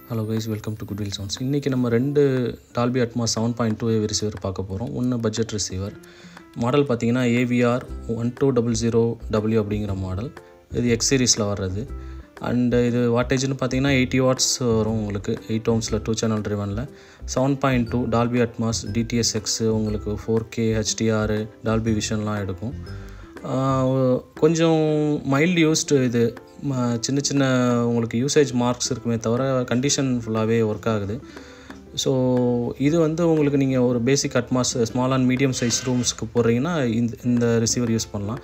Hello guys, welcome to Goodwill Sounds. இன்னைக்கு நம்ம ரெண்டு Dolby Atmos 7.2 AV ரிசீவர் பார்க்க போகிறோம். ஒன்று பட்ஜெட் ரிசீவர் மாடல் பார்த்தீங்கன்னா AVR 1200W அப்படிங்கிற மாடல். இது X சீரீஸில் வர்றது. அண்ட் இது வாட்டேஜ்னு பார்த்தீங்கன்னா 80 வாட்ஸ் வரும் உங்களுக்கு. 8 ohmஸில் 2 channel ட்ரிவனில் 7.2 Dolby Atmos DTS:X உங்களுக்கு 4K HDR Dolby Visionலாம் எடுக்கும். கொஞ்சம் மைல்டு யூஸ்டு இது சின்ன சின்ன உங்களுக்கு யூசேஜ் மார்க்ஸ் இருக்குமே தவிர கண்டிஷன் ஃபுல்லாகவே ஒர்க் ஆகுது. ஸோ இது உங்களுக்கு நீங்கள் ஒரு basic Atmos small and medium size ரூம்ஸ்க்கு போடுறீங்கன்னா இந்த ரிசீவர் யூஸ் பண்ணலாம்.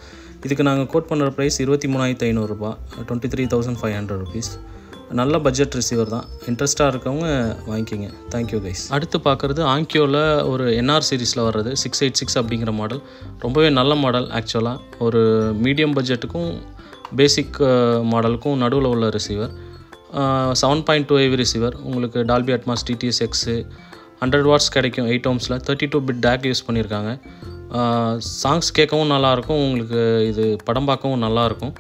இதுக்கு நாங்கள் கோட் பண்ணுற ப்ரைஸ் 23,500 ரூபா, 23,500 rupees. நல்ல பட்ஜெட் ரிசீவர் தான். இன்ட்ரெஸ்ட்டாக இருக்கவங்க வாங்கிக்கிங்க. Thank you guys. அடுத்து பார்க்குறது ஆங்கியோவில் ஒரு NR சீரீஸில் வர்றது 686 அப்படிங்கிற மாடல். ரொம்பவே நல்ல மாடல் ஆக்சுவலாக. ஒரு மீடியம் பட்ஜெட்டுக்கும் பேசிக் மாடலுக்கும் நடுவில் உள்ள ரிசீவர். 7.2 AV receiver. உங்களுக்கு Dolby Atmos DTS:X 100 வாட்ஸ் கிடைக்கும் 8 ohmஸில். 32-bit DAC யூஸ் பண்ணியிருக்காங்க. சாங்ஸ் கேட்கவும் நல்லாயிருக்கும், உங்களுக்கு இது படம் பார்க்கவும் நல்லாயிருக்கும்.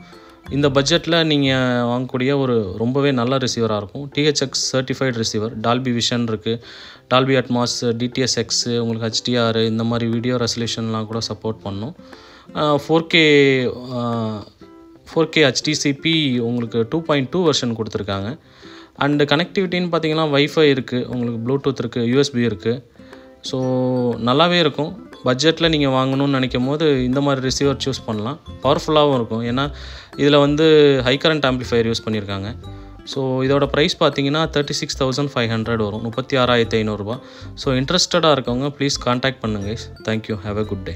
இந்த பட்ஜெட்டில் நீங்கள் வாங்கக்கூடிய ஒரு ரொம்பவே நல்ல ரிசீவராக இருக்கும். THX certified receiver. Dolby Vision இருக்குது, Dolby Atmos DTS:X உங்களுக்கு HDR இந்த மாதிரி வீடியோ ரெசல்யூஷன்லாம் கூட சப்போர்ட் பண்ணும். 4K HDCP உங்களுக்கு 2.2 வெர்ஷன் கொடுத்துருக்காங்க. அண்டு கனெக்டிவிட்டின்னு பார்த்தீங்கன்னா வைஃபை இருக்குது, உங்களுக்கு ப்ளூடூத் இருக்குது, USB இருக்குது. ஸோ நல்லாவே இருக்கும். பட்ஜெட்டில் நீங்கள் வாங்கணும்னு நினைக்கும் போது இந்த மாதிரி ரிசீவர் சூஸ் பண்ணலாம். பவர்ஃபுல்லாகவும் இருக்கும், ஏன்னா இதில் ஹை கரண்ட் ஆம்ப்ளிஃபையர் யூஸ் பண்ணியிருக்காங்க. ஸோ இதோட ப்ரைஸ் பார்த்தீங்கன்னா 36,500 வரும், 36,500 ரூபா. ஸோ இன்ட்ரெஸ்டடாக இருக்கவங்க ப்ளீஸ் கான்டாக்ட் பண்ணுங்க. Thank you. Have a good day.